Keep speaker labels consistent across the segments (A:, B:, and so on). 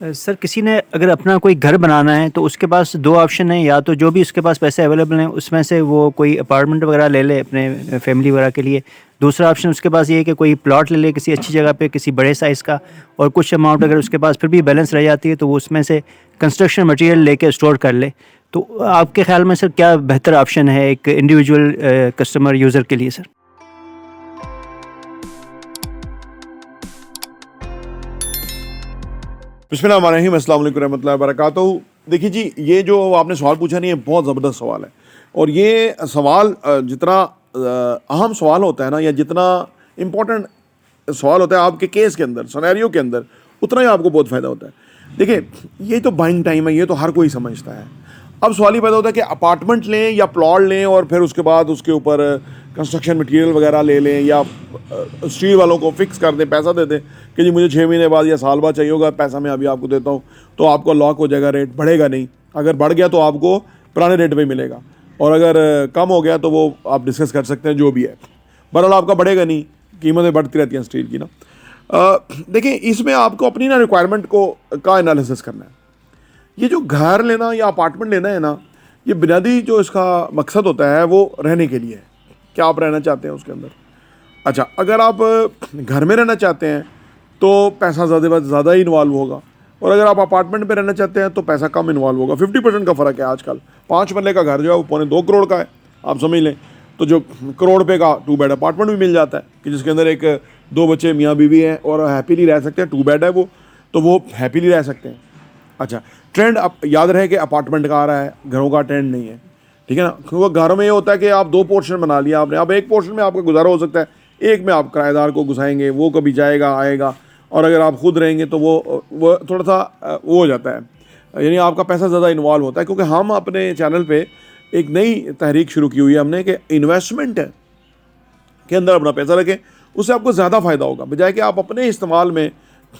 A: Sir किसी ने अगर अपना कोई घर बनाना है तो उसके पास 2 ऑप्शन हैं, या तो जो भी उसके पास पैसे अवेलेबल हैं उसमें से वो कोई अपार्टमेंट वगैरह ले ले अपने फैमिली वगैरह के लिए। दूसरा ऑप्शन उसके पास ये है कि कोई प्लॉट ले ले किसी अच्छी जगह पे किसी बड़े साइज़ का, और कुछ अमाउंट अगर उसके पास फिर भी बैलेंस रह जाती है तो वो उसमें से कंस्ट्रक्शन मटेरियल लेके स्टोर कर ले। तो आपके ख़्याल में सर क्या बेहतर ऑप्शन है एक इंडिविजुअल कस्टमर यूज़र के लिए सर?
B: बिस्मिल्लाहिर्रहमानिर्रहीम, अस्सलाम वालेकुम रहमतुल्लाहि व बरकातहू। देखिए जी, ये जो आपने सवाल पूछा नहीं, ये बहुत ज़बरदस्त सवाल है। और ये सवाल जितना अहम सवाल होता है ना, या जितना इम्पोर्टेंट सवाल होता है आपके केस के अंदर, सिनेरियो के अंदर, उतना ही आपको बहुत फ़ायदा होता है। देखिए, ये तो बाइंग टाइम है, ये तो हर कोई समझता है। अब सवाल ये पैदा होता है कि अपार्टमेंट लें या प्लॉट लें और फिर उसके बाद उसके ऊपर कंस्ट्रक्शन मटेरियल वगैरह ले लें, या स्टील वालों को फिक्स कर दें, पैसा दे दें कि जी मुझे 6 महीने बाद या साल बाद चाहिए होगा, पैसा मैं अभी आपको देता हूँ, तो आपको लॉक हो जाएगा, रेट बढ़ेगा नहीं। अगर बढ़ गया तो आपको पुराने रेट पे मिलेगा, और अगर कम हो गया तो वो आप डिस्कस कर सकते हैं, जो भी है। बहरहाल आपका बढ़ेगा नहीं, कीमतें बढ़ती रहती हैं स्टील की ना। देखिए, इसमें आपको अपनी ना रिक्वायरमेंट का एनालिसिस करना है। ये जो घर लेना या अपार्टमेंट लेना है ना, ये बुनियादी जो इसका मकसद होता है वो रहने के लिए है। क्या आप रहना चाहते हैं उसके अंदर? अच्छा, अगर आप घर में रहना चाहते हैं तो पैसा ज़्यादा ही इन्वॉल्व होगा, और अगर आप अपार्टमेंट में रहना चाहते हैं तो पैसा कम इन्वॉल्व होगा। 50% का फ़र्क है आजकल। 5 मरले का घर जो है वो 2.25 करोड़ का है, आप समझ लें। तो जो करोड़ रुपये का 2 बेड अपार्टमेंट भी मिल जाता है कि जिसके अंदर एक 2 बच्चे मियाँ बीवी हैं और हैप्पीली रह सकते हैं। 2 बेड है वो, तो वो हैप्पीली रह सकते हैं। अच्छा, ट्रेंड अब याद रहे कि अपार्टमेंट का आ रहा है, घरों का ट्रेंड नहीं है, ठीक है ना। क्योंकि घरों में ये होता है कि आप 2 पोर्शन बना लिया आपने, अब एक पोर्शन में आपका गुजारा हो सकता है, एक में आप किराएदार को घुसाएंगे, वो कभी जाएगा आएगा, और अगर आप खुद रहेंगे तो वो थोड़ा सा वो हो जाता है, यानी आपका पैसा ज़्यादा इन्वॉल्व होता है। क्योंकि हम अपने चैनल पे एक नई तहरीक शुरू की हुई है हमने कि इन्वेस्टमेंट के अंदर अपना पैसा रखें, उससे आपको ज़्यादा फ़ायदा होगा, बजाय कि आप अपने इस्तेमाल में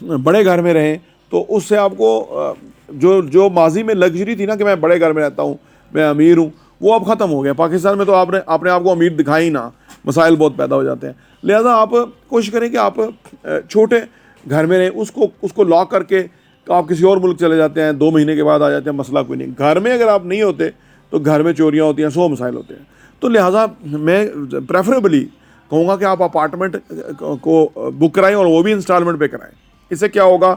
B: बड़े घर में रहें। तो उससे आपको जो माजी में लग्जरी थी ना कि मैं बड़े घर में रहता हूँ, मैं अमीर हूँ, वो अब ख़त्म हो गया। पाकिस्तान में तो आपने अपने आप को अमीर दिखाई ही ना, मसाइल बहुत पैदा हो जाते हैं। लिहाजा आप कोशिश करें कि आप छोटे घर में रहें, उसको लॉक करके आप किसी और मुल्क चले जाते हैं, 2 महीने के बाद आ जाते हैं, मसला कोई नहीं। घर में अगर आप नहीं होते तो घर में चोरियाँ होती हैं, 100 मसाइल होते हैं। तो लिहाजा मैं प्रेफरेबली कहूँगा कि आप अपार्टमेंट को बुक कराएं, और वो भी इंस्टॉलमेंट पे कराएं। इससे क्या होगा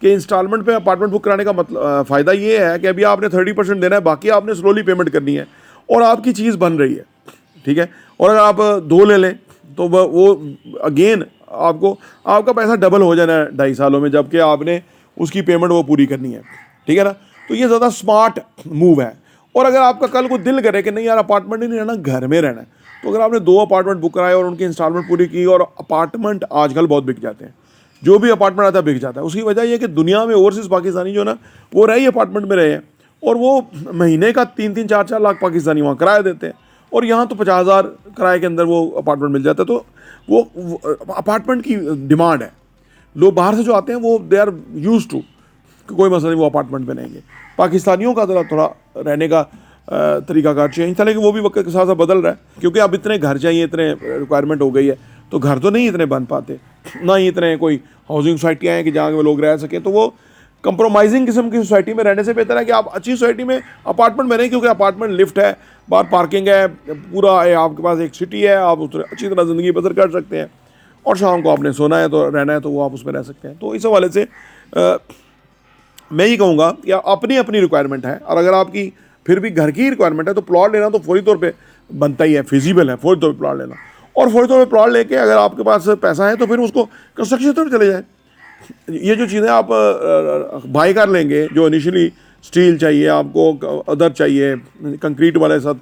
B: कि इंस्टॉलमेंट पे अपार्टमेंट बुक कराने का मतलब फ़ायदा ये है कि अभी आपने 30% देना है, बाकी आपने स्लोली पेमेंट करनी है, और आपकी चीज़ बन रही है, ठीक है। और अगर आप 2 ले लें तो वो अगेन आपका पैसा डबल हो जाना है 2.5 सालों में, जबकि आपने उसकी पेमेंट वो पूरी करनी है, ठीक है ना। तो ये ज़्यादा स्मार्ट मूव है। और अगर आपका कल को दिल करे कि नहीं यार अपार्टमेंट ही नहीं रहना, घर में रहना है, तो अगर आपने 2 अपार्टमेंट बुक कराए और उनकी इंस्टॉलमेंट पूरी की, और अपार्टमेंट आजकल बहुत बिक जाते हैं, जो भी अपार्टमेंट आता है बिक जाता है। उसकी वजह यह है कि दुनिया में ओवरसीज़ पाकिस्तानी जो ना वो रहे ही अपार्टमेंट में रहे हैं, और वो महीने का 3-3 4-4 लाख पाकिस्तानी वहाँ किराया देते हैं, और यहाँ तो 50,000 किराए के अंदर वो अपार्टमेंट मिल जाता है। तो वो अपार्टमेंट की डिमांड है। लोग बाहर से जो आते हैं वो दे आर यूज टू, कोई मसला नहीं, वो अपार्टमेंट में रहेंगे। पाकिस्तानियों का थोड़ा रहने का तरीकाकार चेंज था, लेकिन वो भी वक्त के साथ साथ बदल रहा है, क्योंकि अब इतने घर चाहिए, इतने रिक्वायरमेंट हो गई है, तो घर तो नहीं इतने बन पाते, ना ही इतने कोई हाउसिंग सोसाइटियाँ हैं कि जहाँ वो लोग रह सकें। तो वो कंप्रोमाइजिंग किस्म की सोसाइटी में रहने से बेहतर है कि आप अच्छी सोसाइटी में अपार्टमेंट में रहें, क्योंकि अपार्टमेंट लिफ्ट है, बाहर पार्किंग है, पूरा है, आपके पास एक सिटी है, आप उस अच्छी तरह ज़िंदगी बसर कर सकते हैं, और शाम को आपने सोना है तो रहना है तो वो आप उसमें रह सकते हैं। तो इस हवाले से मैं ये कहूँगा कि अपनी अपनी रिक्वायरमेंट है, और अगर आपकी फिर भी घर की रिक्वायरमेंट है तो प्लॉट लेना तो फौरी तौर पे बनता ही है, फिजिबल है फौरी तौर पे प्लॉट लेना। और फौरी तौर पे प्लॉट लेके अगर आपके पास पैसा है तो फिर उसको कंस्ट्रक्शन तरफ चले जाए। ये जो चीज़ें आप बाई कर लेंगे, जो इनिशियली स्टील चाहिए आपको, अदर चाहिए, कंक्रीट वाले साथ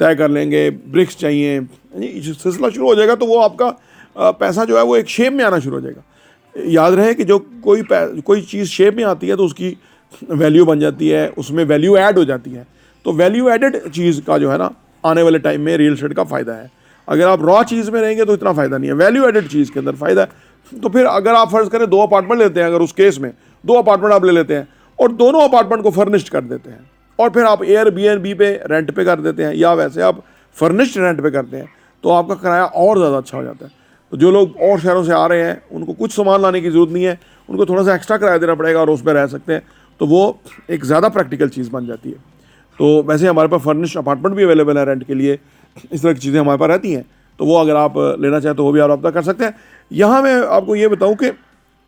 B: तय कर लेंगे, ब्रिक्स चाहिए, सिलसिला शुरू हो जाएगा, तो वो आपका पैसा जो है वो एक शेप में आना शुरू हो जाएगा। याद रहे कि जो कोई चीज़ शेप में आती है तो उसकी वैल्यू बन जाती है, उसमें वैल्यू ऐड हो जाती है। तो वैल्यू एडेड चीज़ का जो है ना आने वाले टाइम में रियल एस्टेट का फ़ायदा है। अगर आप रॉ चीज़ में रहेंगे तो इतना फ़ायदा नहीं है, वैल्यू एडेड चीज़ के अंदर फ़ायदा है। तो फिर अगर आप फ़र्ज़ करें 2 अपार्टमेंट लेते हैं, अगर उस केस में 2 अपार्टमेंट आप ले लेते हैं और दोनों अपार्टमेंट को फर्निश्ड कर देते हैं, और फिर आप एयरबीएनबी पे रेंट पे कर देते हैं, या वैसे आप फर्निश्ड रेंट पे करते हैं, तो आपका किराया और ज़्यादा अच्छा हो जाता है। तो जो लोग और शहरों से आ रहे हैं उनको कुछ सामान लाने की ज़रूरत नहीं है, उनको थोड़ा सा एक्स्ट्रा किराया देना पड़ेगा और उस पर रह सकते हैं, तो वो एक ज़्यादा प्रैक्टिकल चीज़ बन जाती है। तो वैसे हमारे पास फर्निश्ड अपार्टमेंट भी अवेलेबल है रेंट के लिए, इस तरह की चीज़ें हमारे पास रहती हैं, तो वो अगर आप लेना चाहें तो वो भी आप रब्ता कर सकते हैं। यहाँ मैं आपको ये बताऊँ कि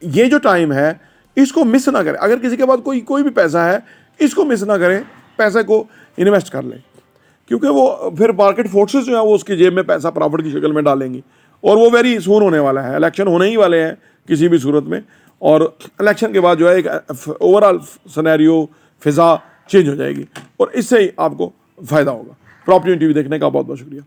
B: ये जो टाइम है इसको मिस ना करें। अगर किसी के पास कोई भी पैसा है, इसको मिस ना करें, पैसे को इन्वेस्ट कर लें, क्योंकि वो फिर मार्केट फोर्सेस जो है वो उसकी जेब में पैसा प्रॉफिट की शक्ल में डालेंगी, और वो वेरी सून होने वाला है। इलेक्शन होने ही वाले हैं किसी भी सूरत में, और इलेक्शन के बाद जो है एक ओवरऑल सिनेरियो फिज़ा चेंज हो जाएगी, और इससे ही आपको फ़ायदा होगा। प्रॉपर्टी टीवी देखने का बहुत बहुत शुक्रिया।